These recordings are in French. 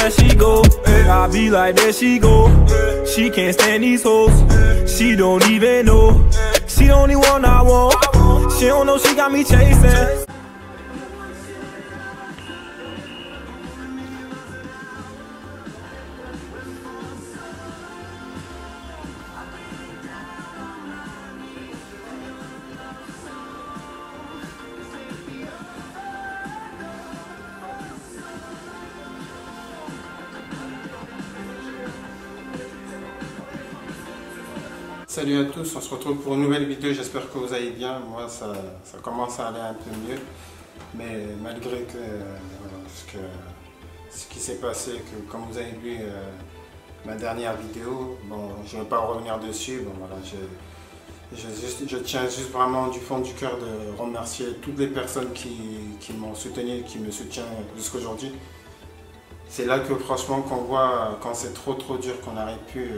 there she go. I be like, there she go. She can't stand these hoes. She don't even know. She the only one I want. She don't know she got me chasing. Salut à tous, on se retrouve pour une nouvelle vidéo, j'espère que vous allez bien. Moi ça commence à aller un peu mieux, mais malgré que, ce qui s'est passé, que comme vous avez vu ma dernière vidéo, bon je ne vais pas revenir dessus, bon voilà, je tiens juste vraiment du fond du cœur de remercier toutes les personnes qui m'ont soutenu, qui me soutiennent jusqu'à aujourd'hui. C'est là que franchement qu'on voit quand c'est trop dur qu'on n'arrive plus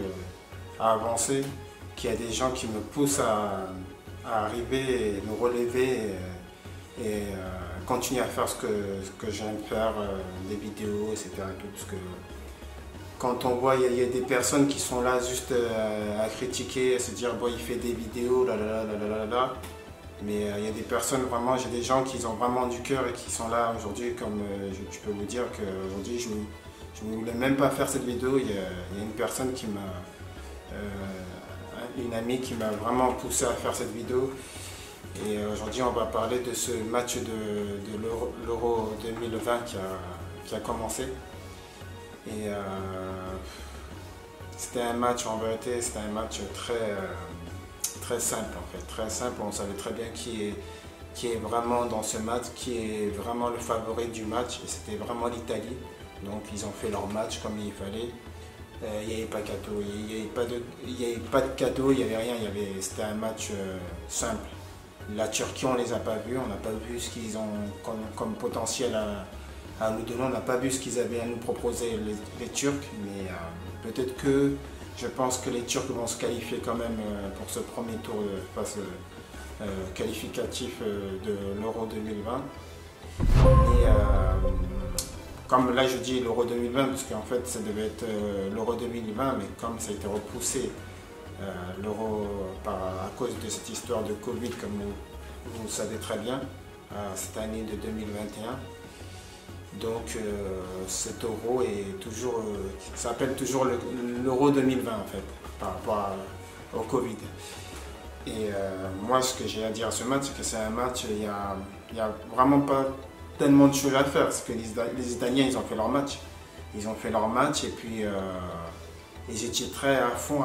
à avancer, qu'il y a des gens qui me poussent à arriver et me relever et continuer à faire ce que j'aime faire, des vidéos, etc. Parce que quand on voit, il y a des personnes qui sont là juste à critiquer, à se dire bon il fait des vidéos, là. Mais il y a des personnes vraiment, j'ai des gens qui ont vraiment du cœur et qui sont là aujourd'hui, comme je peux vous dire qu'aujourd'hui je ne voulais même pas faire cette vidéo. Il y a une personne qui m'a... une amie qui m'a vraiment poussé à faire cette vidéo. Et aujourd'hui on va parler de ce match de l'Euro 2020 qui a commencé. Et c'était un match, en vérité, c'était un match très simple en fait, très simple. On savait très bien qui est vraiment dans ce match, qui est vraiment le favori du match, et c'était vraiment l'Italie. Donc ils ont fait leur match comme il fallait. Il n'y avait pas de cadeau, il n'y avait pas de cadeau, il n'y avait rien, c'était un match simple. La Turquie, on ne les a pas vus, on n'a pas vu ce qu'ils ont comme potentiel à nous donner, on n'a pas vu ce qu'ils avaient à nous proposer les Turcs, mais peut-être que je pense que les Turcs vont se qualifier quand même pour ce premier tour de phase qualificatif de l'Euro 2020. Et, comme là je dis l'Euro 2020 parce qu'en fait ça devait être l'Euro 2020, mais comme ça a été repoussé l'Euro à cause de cette histoire de Covid, comme vous le savez très bien, cette année de 2021. Donc cet Euro est toujours, s'appelle toujours l'Euro 2020 en fait, par rapport au Covid. Et moi ce que j'ai à dire à ce match, c'est que c'est un match, il n'y a vraiment pas tellement de choses à faire, parce que les Italiens ils ont fait leur match. Ils ont fait leur match et puis ils étaient très à fond.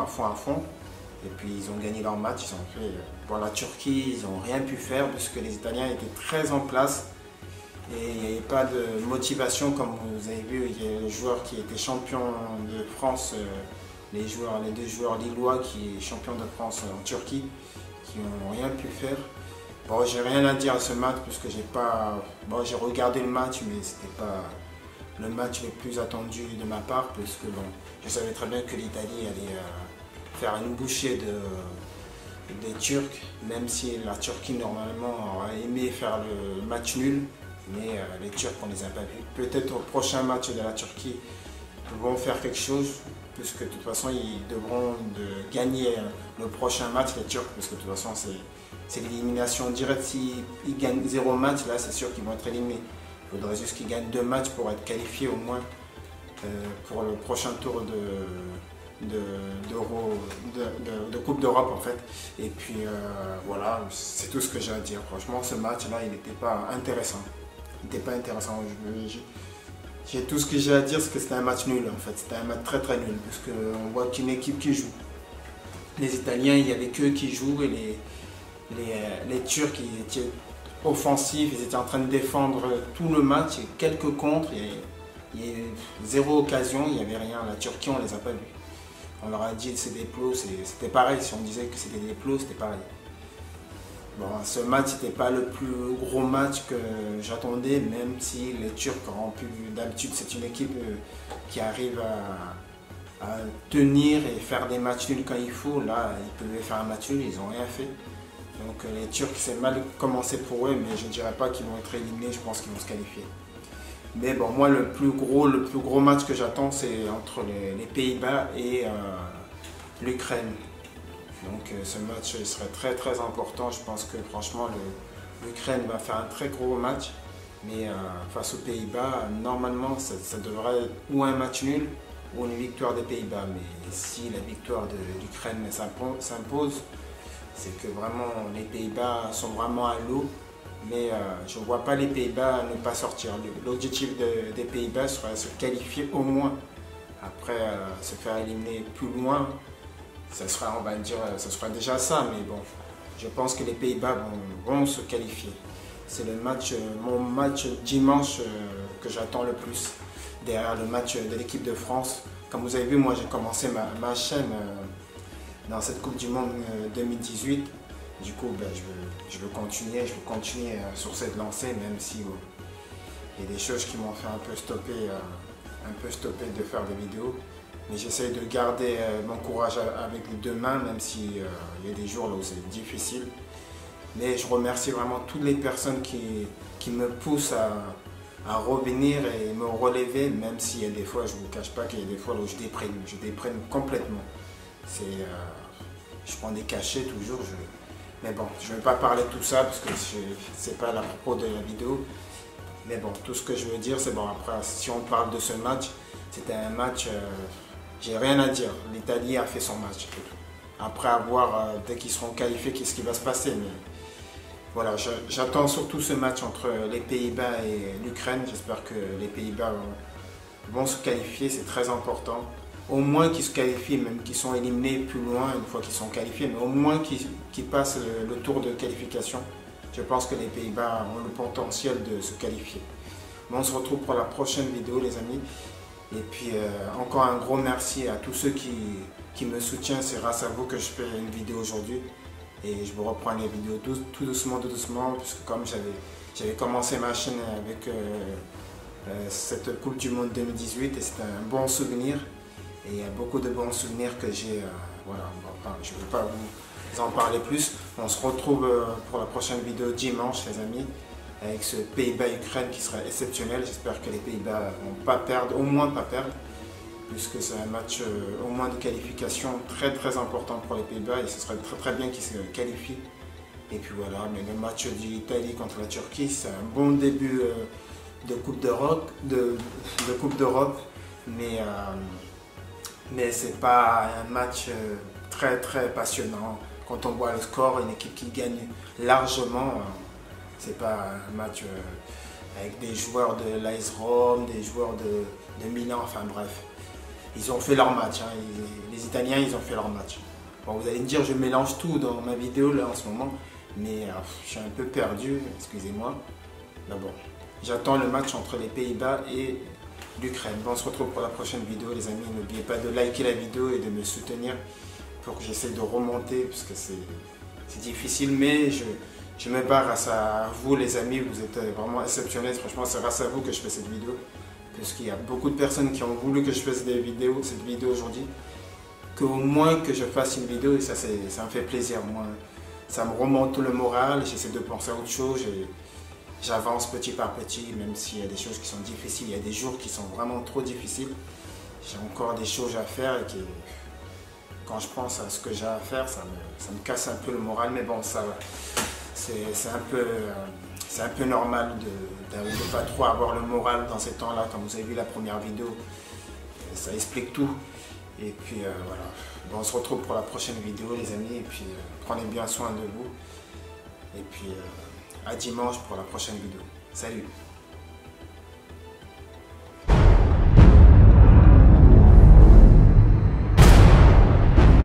Et puis ils ont gagné leur match, ils ont fait... Pour la Turquie, ils n'ont rien pu faire parce que les Italiens étaient très en place. Et il n'y avait pas de motivation, comme vous avez vu, il y a le joueur qui était champion de France, les deux joueurs lillois qui sont champions de France en Turquie, qui n'ont rien pu faire. Bon, j'ai rien à dire à ce match parce que j'ai regardé le match, mais c'était pas le match le plus attendu de ma part, parce que bon, je savais très bien que l'Italie allait faire une bouchée des Turcs, même si la Turquie normalement aurait aimé faire le match nul, mais les Turcs on les a pas vus. Peut-être au prochain match de la Turquie ils vont faire quelque chose, puisque de toute façon ils devront gagner le prochain match, les Turcs, parce que de toute façon c'est l'élimination directe. S'ils gagnent 0 match, là c'est sûr qu'ils vont être éliminés. Il faudrait juste qu'ils gagnent 2 matchs pour être qualifiés au moins pour le prochain tour de Coupe d'Europe en fait. Et puis voilà, c'est tout ce que j'ai à dire. Franchement ce match là il n'était pas intéressant. Il n'était pas intéressant. J'ai tout ce que j'ai à dire, c'est que c'était un match nul en fait. C'était un match très nul, parce qu'on voit qu'une équipe qui joue. Les Italiens, il n'y avait qu'eux qui jouent, et les Turcs ils étaient offensifs, ils étaient en train de défendre tout le match, et quelques contres, il y a 0 occasion, il n'y avait rien. La Turquie, on ne les a pas vus. On leur a dit que c'est des plots, c'était pareil, si on disait que c'était des plots, c'était pareil. Bon, ce match n'était pas le plus gros match que j'attendais, même si les Turcs ont pu, d'habitude c'est une équipe qui arrive à tenir et faire des matchs nuls quand il faut. Là, ils pouvaient faire un match nul, ils n'ont rien fait. Donc les Turcs, c'est mal commencé pour eux, mais je ne dirais pas qu'ils vont être éliminés, je pense qu'ils vont se qualifier. Mais bon, moi, le plus gros match que j'attends, c'est entre les Pays-Bas et l'Ukraine. Donc ce match serait très très important. Je pense que franchement, l'Ukraine va faire un très gros match. Mais face aux Pays-Bas, normalement, ça devrait être ou un match nul ou une victoire des Pays-Bas. Mais si la victoire de l'Ukraine s'impose, c'est que vraiment les Pays-Bas sont vraiment à l'eau. Mais je ne vois pas les Pays-Bas ne pas sortir. L'objectif des Pays-Bas serait de se qualifier au moins. Après, se faire éliminer plus loin, ça sera, on va dire, ça sera déjà ça. Mais bon, je pense que les Pays-Bas vont se qualifier. C'est mon match dimanche que j'attends le plus. Derrière le match de l'équipe de France. Comme vous avez vu, moi j'ai commencé ma chaîne dans cette Coupe du Monde 2018. Du coup, je veux continuer sur cette lancée, même si il y a des choses qui m'ont fait un peu stopper de faire des vidéos. Mais j'essaie de garder mon courage avec les deux mains, même s'il y a des jours là où c'est difficile. Mais je remercie vraiment toutes les personnes qui me poussent à revenir et me relever, même s'il y a des fois, je ne vous cache pas qu'il y a des fois où je déprime complètement. Je prends des cachets toujours. Mais bon, je ne vais pas parler de tout ça parce que ce n'est pas la propos de la vidéo. Mais bon, tout ce que je veux dire, c'est bon, après, si on parle de ce match, c'était un match, j'ai rien à dire. L'Italie a fait son match. Après avoir, dès qu'ils seront qualifiés, qu'est-ce qui va se passer? Mais voilà, j'attends surtout ce match entre les Pays-Bas et l'Ukraine. J'espère que les Pays-Bas vont se qualifier, c'est très important. Au moins qu'ils se qualifient, même qu'ils sont éliminés plus loin une fois qu'ils sont qualifiés, mais au moins qu'ils passent le tour de qualification. Je pense que les Pays-Bas ont le potentiel de se qualifier. Bon, on se retrouve pour la prochaine vidéo, les amis. Et puis encore un gros merci à tous ceux qui me soutiennent. C'est grâce à vous que je fais une vidéo aujourd'hui. Et je vous reprends les vidéos tout doucement, puisque comme j'avais commencé ma chaîne avec cette Coupe du Monde 2018 et c'était un bon souvenir. Et il y a beaucoup de bons souvenirs que j'ai. Voilà, je ne vais pas vous en parler plus. On se retrouve pour la prochaine vidéo dimanche, les amis, avec ce Pays-Bas-Ukraine qui sera exceptionnel. J'espère que les Pays-Bas ne vont pas perdre, au moins pas perdre, puisque c'est un match au moins de qualification très très important pour les Pays-Bas et ce serait très très bien qu'ils se qualifient. Et puis voilà, mais le match de l'Italie contre la Turquie, c'est un bon début de Coupe d'Europe, mais c'est pas un match très très passionnant. Quand on voit le score, une équipe qui gagne largement, c'est pas un match avec des joueurs de l'AS Rome, des joueurs de Milan, enfin bref. Ils ont fait leur match, hein. Les Italiens ils ont fait leur match. Bon, vous allez me dire, je mélange tout dans ma vidéo là en ce moment, mais je suis un peu perdu, excusez-moi. Mais bon, j'attends le match entre les Pays-Bas et l'Ukraine. Bon, on se retrouve pour la prochaine vidéo, les amis. N'oubliez pas de liker la vidéo et de me soutenir pour que j'essaie de remonter, parce que c'est difficile, mais je me bats grâce à vous, les amis. Vous êtes vraiment exceptionnels. Franchement, c'est grâce à vous que je fais cette vidéo. Parce qu'il y a beaucoup de personnes qui ont voulu que je fasse cette vidéo aujourd'hui. Qu'au moins que je fasse une vidéo, et ça me fait plaisir. Moi, ça me remonte tout le moral. J'essaie de penser à autre chose. J'avance petit par petit, même s'il y a des choses qui sont difficiles. Il y a des jours qui sont vraiment trop difficiles. J'ai encore des choses à faire et quand je pense à ce que j'ai à faire, ça me casse un peu le moral. Mais bon, ça c'est un peu normal de ne pas trop avoir le moral dans ces temps-là. Comme vous avez vu la première vidéo, ça explique tout. Et puis voilà, bon, on se retrouve pour la prochaine vidéo, les amis. Et puis prenez bien soin de vous. Et puis à dimanche pour la prochaine vidéo. Salut!